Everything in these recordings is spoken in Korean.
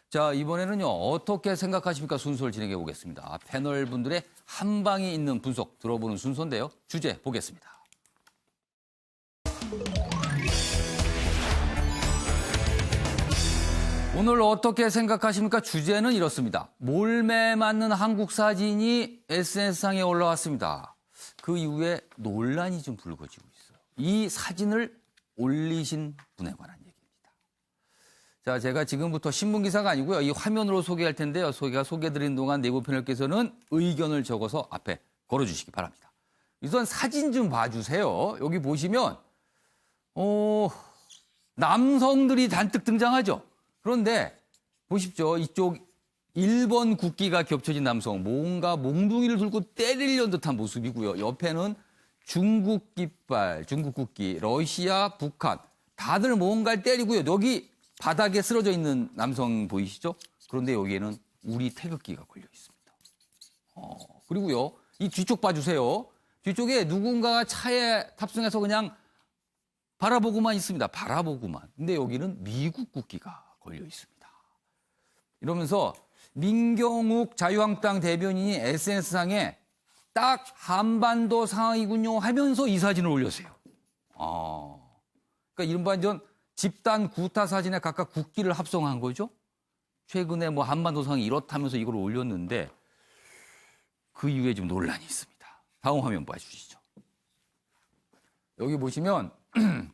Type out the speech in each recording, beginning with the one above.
자, 이번에는요, 어떻게 생각하십니까? 순서를 진행해 보겠습니다. 패널 분들의 한 방이 있는 분석 들어보는 순서인데요. 주제 보겠습니다. 오늘 어떻게 생각하십니까? 주제는 이렇습니다. 몰매 맞는 한국 사진이 SNS상에 올라왔습니다. 그 이후에 논란이 좀 불거지고 있어요. 이 사진을 올리신 분에 관한 얘기입니다. 자, 제가 지금부터 신문 기사가 아니고요. 이 화면으로 소개할 텐데요. 소개해드린 동안 내부 패널께서는 의견을 적어서 앞에 걸어주시기 바랍니다. 우선 사진 좀 봐주세요. 여기 보시면 남성들이 잔뜩 등장하죠. 그런데 보십시오. 이쪽 1번 국기가 겹쳐진 남성, 뭔가 몽둥이를 들고 때리려는 듯한 모습이고요. 옆에는 중국 깃발, 중국 국기, 러시아, 북한, 다들 뭔가를 때리고요. 여기 바닥에 쓰러져 있는 남성 보이시죠? 그런데 여기에는 우리 태극기가 걸려 있습니다. 그리고요, 이 뒤쪽 봐주세요. 뒤쪽에 누군가가 차에 탑승해서 그냥 바라보고만 있습니다. 바라보고만. 근데 여기는 미국 국기가 걸려 있습니다. 이러면서 민경욱 자유한국당 대변인이 SNS상에 딱 한반도 상황이군요 하면서 이 사진을 올렸어요. 그러니까 이른바 이제 집단 구타 사진에 각각 국기를 합성한 거죠. 최근에 뭐 한반도 상황이 이렇다면서 이걸 올렸는데 그 이후에 좀 논란이 있습니다. 다음 화면 봐주시죠. 여기 보시면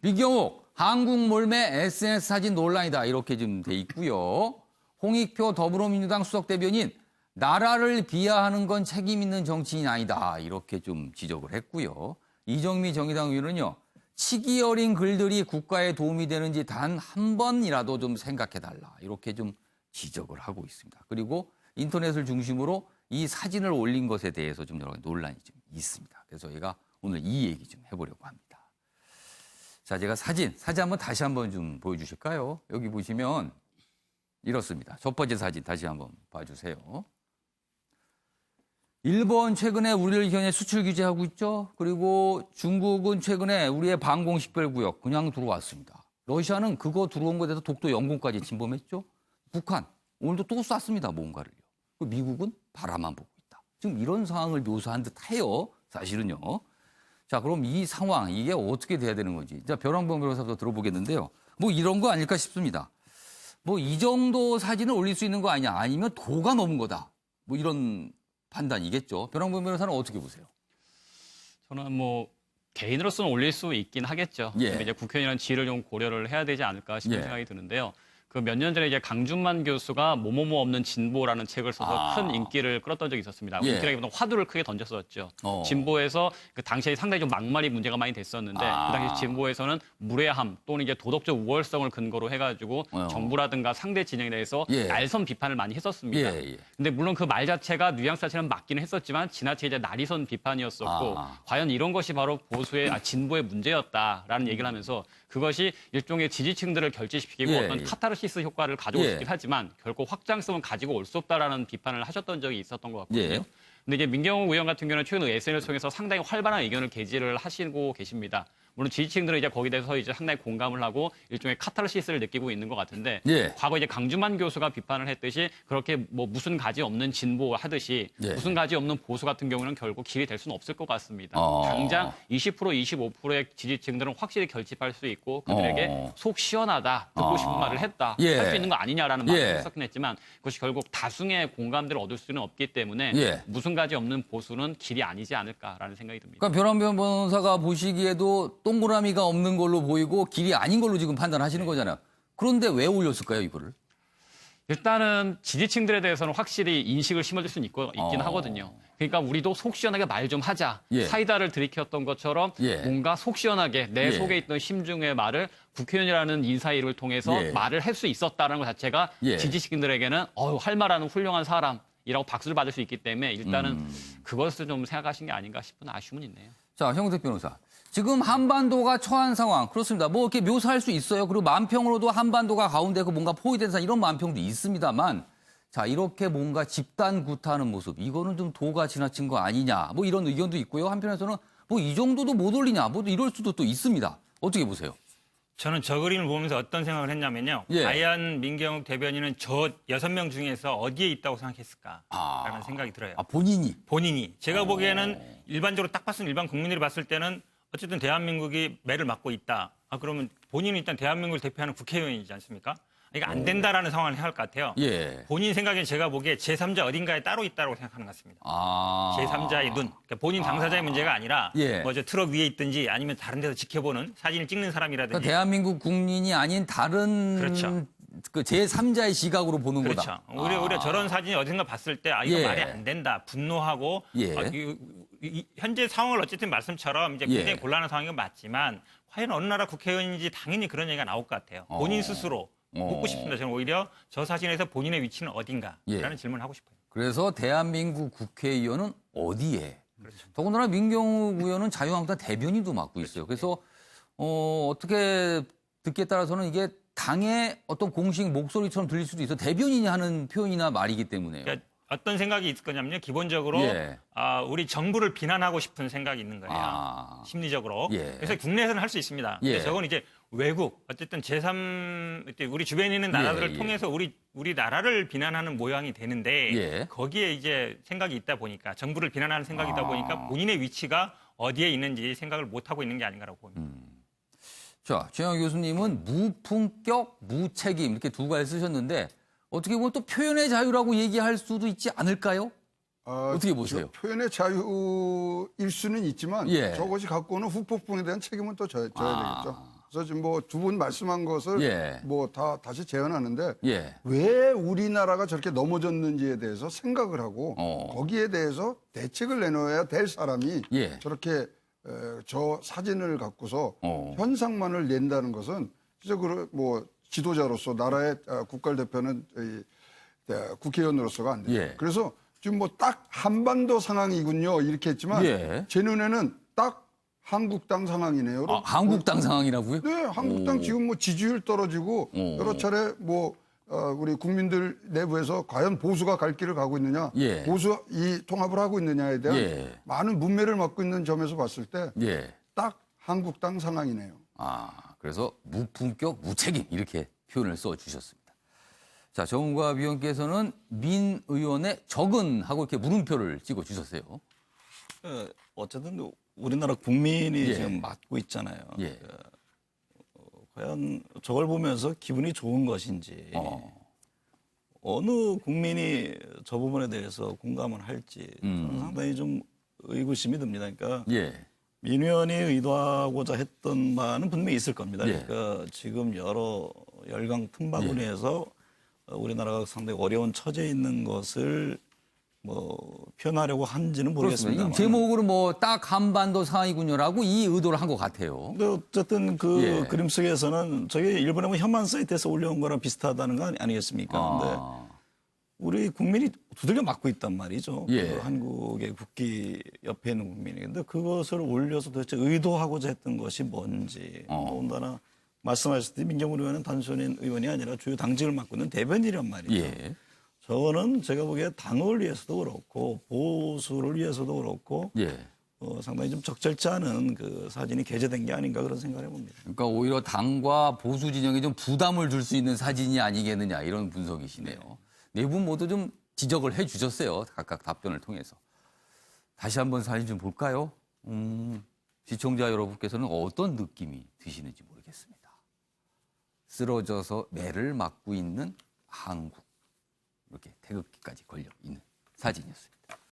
민경욱 한국 몰매 SNS 사진 논란이다 이렇게 좀 돼 있고요. 홍익표 더불어민주당 수석 대변인 나라를 비하하는 건 책임 있는 정치인이 아니다 이렇게 좀 지적을 했고요. 이정미 정의당 의원은요. 치기 어린 글들이 국가에 도움이 되는지 단 한 번이라도 좀 생각해달라 이렇게 좀 지적을 하고 있습니다. 그리고 인터넷을 중심으로 이 사진을 올린 것에 대해서 좀 여러 가지 논란이 좀 있습니다. 그래서 저희가 오늘 이 얘기 좀 해보려고 합니다. 자, 제가 사진 한번 다시 한번 좀 보여주실까요? 여기 보시면 이렇습니다. 첫 번째 사진 다시 한번 봐주세요. 일본 최근에 우리를 현재 수출 규제하고 있죠. 그리고 중국은 최근에 우리의 방공식별구역 그냥 들어왔습니다. 러시아는 그거 들어온 것에 대해서 독도 영공까지 침범했죠. 북한 오늘도 또 쐈습니다. 뭔가를요. 미국은 바라만 보고 있다. 지금 이런 상황을 묘사한 듯해요. 사실은요. 자, 그럼 이 상황 이게 어떻게 돼야 되는 건지. 자, 벼랑봉 변호사부터 들어보겠는데요. 뭐 이런 거 아닐까 싶습니다. 뭐 이 정도 사진을 올릴 수 있는 거 아니냐 아니면 도가 넘은 거다. 뭐 이런 판단이겠죠. 벼랑봉 변호사는 어떻게 보세요? 저는 뭐 개인으로서는 올릴 수 있긴 하겠죠. 예. 근데 이제 국회의원이라는 지위를 좀 고려를 해야 되지 않을까 싶은 예. 생각이 드는데요. 그 몇 년 전에 이제 강준만 교수가 뭐뭐뭐 없는 진보라는 책을 써서 큰 인기를 끌었던 적이 있었습니다. 예. 인기라기보다 화두를 크게 던졌었죠. 진보에서 그 당시에 상당히 좀 막말이 문제가 많이 됐었는데 그 당시 진보에서는 무례함 또는 이제 도덕적 우월성을 근거로 해가지고 정부라든가 상대 진영에 대해서 날선 비판을 많이 했었습니다. 근데 물론 그 말 자체가 뉘앙스 자체는 맞기는 했었지만 지나치게 이제 날이선 비판이었었고 과연 이런 것이 바로 진보의 문제였다라는 얘기를 하면서 그것이 일종의 지지층들을 결집시키고 어떤 카타르시스 효과를 가져올 수 있긴 하지만 결코 확장성을 가지고 올 수 없다라는 비판을 하셨던 적이 있었던 것 같거든요. 근데 이제 민경욱 의원 같은 경우는 최근 SNS를 통해서 상당히 활발한 의견을 게시를 하시고 계십니다. 물론 지지층들은 이제 거기에 대해서 이제 상당히 공감을 하고 일종의 카타르시스를 느끼고 있는 것 같은데 과거 이제 강준만 교수가 비판을 했듯이 그렇게 뭐 무슨 가지 없는 진보 하듯이 무슨 가지 없는 보수 같은 경우는 결국 길이 될 수는 없을 것 같습니다. 당장 20% 25%의 지지층들은 확실히 결집할 수 있고 그들에게 속 시원하다 듣고 싶은 말을 했다 할 수 있는 거 아니냐라는 말을 했었긴 했지만 그것이 결국 다수의 공감대를 얻을 수는 없기 때문에 무슨 가지 없는 보수는 길이 아니지 않을까라는 생각이 듭니다. 그러니까 벼랑변 변호사가 보시기에도 동그라미가 없는 걸로 보이고 길이 아닌 걸로 지금 판단하시는 거잖아요. 그런데 왜 올렸을까요, 이거를? 일단은 지지층들에 대해서는 확실히 인식을 심어줄 수는 있긴 하거든요. 그러니까 우리도 속 시원하게 말 좀 하자. 사이다를 들이켰던 것처럼 뭔가 속 시원하게 내 속에 있던 심중의 말을 국회의원이라는 인사의 이름을 통해서 말을 할 수 있었다는 것 자체가 지지층들에게는 할 말하는 훌륭한 사람이라고 박수를 받을 수 있기 때문에 일단은 그것을 좀 생각하신 게 아닌가 싶은 아쉬움은 있네요. 자, 형택 변호사. 지금 한반도가 처한 상황 그렇습니다. 뭐 이렇게 묘사할 수 있어요. 그리고 만평으로도 한반도가 가운데 그 뭔가 포위된 상황 이런 만평도 있습니다만 자 이렇게 뭔가 집단 구타하는 모습 이거는 좀 도가 지나친 거 아니냐 뭐 이런 의견도 있고요. 한편에서는 뭐 이 정도도 못 올리냐 뭐 이럴 수도 또 있습니다. 어떻게 보세요? 저는 저 그림을 보면서 어떤 생각을 했냐면요. 예. 과연 민경욱 대변인은 저 6명 중에서 어디에 있다고 생각했을까라는 생각이 들어요. 본인이. 제가 보기에는 일반적으로 딱 봤을 때 일반 국민들이 봤을 때는 어쨌든 대한민국이 매를 맞고 있다. 그러면 본인은 일단 대한민국을 대표하는 국회의원이지 않습니까? 이게 안 된다라는 상황을 해야 할 것 같아요. 예. 본인 생각엔 제가 보기에 제3자 어딘가에 따로 있다고 생각하는 것 같습니다. 제3자의 눈. 그러니까 본인 당사자의 문제가 아니라 예. 뭐 저 트럭 위에 있든지 아니면 다른 데서 지켜보는 사진을 찍는 사람이라든지. 그러니까 대한민국 국민이 아닌 다른 그렇죠. 그 제3자의 시각으로 보는 그렇죠. 거다. 오히려 저런 사진이 어딘가 봤을 때 이거 예. 말이 안 된다. 분노하고 예. 현재 상황을 어쨌든 말씀처럼 이제 예. 굉장히 곤란한 상황인 건 맞지만 과연 어느 나라 국회의원인지 당연히 그런 얘기가 나올 것 같아요. 본인 스스로 묻고 싶습니다. 저는 오히려 저 사진에서 본인의 위치는 어딘가라는 예. 질문을 하고 싶어요. 그래서 대한민국 국회의원은 어디에? 그렇죠. 더군다나 민경욱 의원은 자유한국당 대변인도 맡고 있어요. 그래서 어떻게 듣기에 따라서는 이게 당의 어떤 공식 목소리처럼 들릴 수도 있어. 대변인이 하는 표현이나 말이기 때문에요. 그러니까 어떤 생각이 있을 거냐면요. 기본적으로 예. 우리 정부를 비난하고 싶은 생각이 있는 거예요. 심리적으로. 예. 그래서 국내에서는 할 수 있습니다. 예. 근데 저건 이제 외국 어쨌든 우리 주변에 있는 나라들을 예. 통해서 우리 나라를 비난하는 모양이 되는데 예. 거기에 이제 생각이 있다 보니까 정부를 비난하는 생각이 있다 보니까 본인의 위치가 어디에 있는지 생각을 못 하고 있는 게 아닌가라고 봅니다. 자, 최영학 교수님은 무품격, 무책임 이렇게 두 가지 쓰셨는데 어떻게 보면 또 표현의 자유라고 얘기할 수도 있지 않을까요? 어떻게 보세요? 표현의 자유일 수는 있지만 예. 저것이 갖고 오는 후폭풍에 대한 책임은 또 져야 되겠죠. 그래서 지금 뭐 두 분 말씀한 것을 예. 뭐 다시 재현하는데 예. 왜 우리나라가 저렇게 넘어졌는지에 대해서 생각을 하고 거기에 대해서 대책을 내놓아야 될 사람이 예. 저렇게 저 사진을 갖고서 현상만을 낸다는 것은 진짜 뭐 지도자로서 나라의 국가를 대표하는 국회의원으로서가 안 돼요. 예. 그래서 지금 뭐 딱 한반도 상황이군요 이렇게 했지만 예. 제 눈에는 딱 한국당 상황이네요. 한국당 상황이라고요? 네, 한국당 지금 뭐 지지율 떨어지고 여러 차례 뭐 우리 국민들 내부에서 과연 보수가 갈 길을 가고 있느냐, 예. 보수 이 통합을 하고 있느냐에 대한 예. 많은 문매를 맡고 있는 점에서 봤을 때 예. 딱 한국당 상황이네요. 그래서 무품격, 무책임 이렇게 표현을 써주셨습니다. 자, 정우갑 위원께서는 민 의원의 적은하고 이렇게 물음표를 찍어주셨어요. 어쨌든 우리나라 국민이 예. 지금 맡고 있잖아요. 예. 과연 저걸 보면서 기분이 좋은 것인지 어느 국민이 저 부분에 대해서 공감을 할지 저는 상당히 좀 의구심이 듭니다. 그러니까 예. 민 의원이 의도하고자 했던 바는 분명히 있을 겁니다. 예. 그러니까 지금 여러 열강 틈바구니에서 우리나라가 상당히 어려운 처지에 있는 것을 뭐 표현하려고 한지는 모르겠습니다. 이 제목으로 뭐 딱 한반도 상황이군요라고 이 의도를 한 것 같아요. 근데 어쨌든 그 예. 그림 속에서는 저게 일본에 뭐 혐한 사이트에서 올려온 거랑 비슷하다는 거 아니겠습니까? 근데 우리 국민이 두들겨 맞고 있단 말이죠. 예. 그 한국의 국기 옆에 있는 국민이. 근데 그것을 올려서 도대체 의도하고자 했던 것이 뭔지. 더군다나 말씀하셨듯이 민경훈 의원은 단순히 의원이 아니라 주요 당직을 맡고 있는 대변인이란 말이죠. 예. 저는 제가 보기에 당을 위해서도 그렇고 보수를 위해서도 그렇고 예. 상당히 좀 적절치 않은 그 사진이 게재된 게 아닌가 그런 생각을 해봅니다. 그러니까 오히려 당과 보수 진영에 좀 부담을 줄 수 있는 사진이 아니겠느냐 이런 분석이시네요. 네 분 모두 좀 지적을 해 주셨어요. 각각 답변을 통해서. 다시 한번 사진 좀 볼까요? 시청자 여러분께서는 어떤 느낌이 드시는지 모르겠습니다. 쓰러져서 매를 맞고 있는 한국. 이렇게 태극기까지 걸려 있는 사진이었습니다.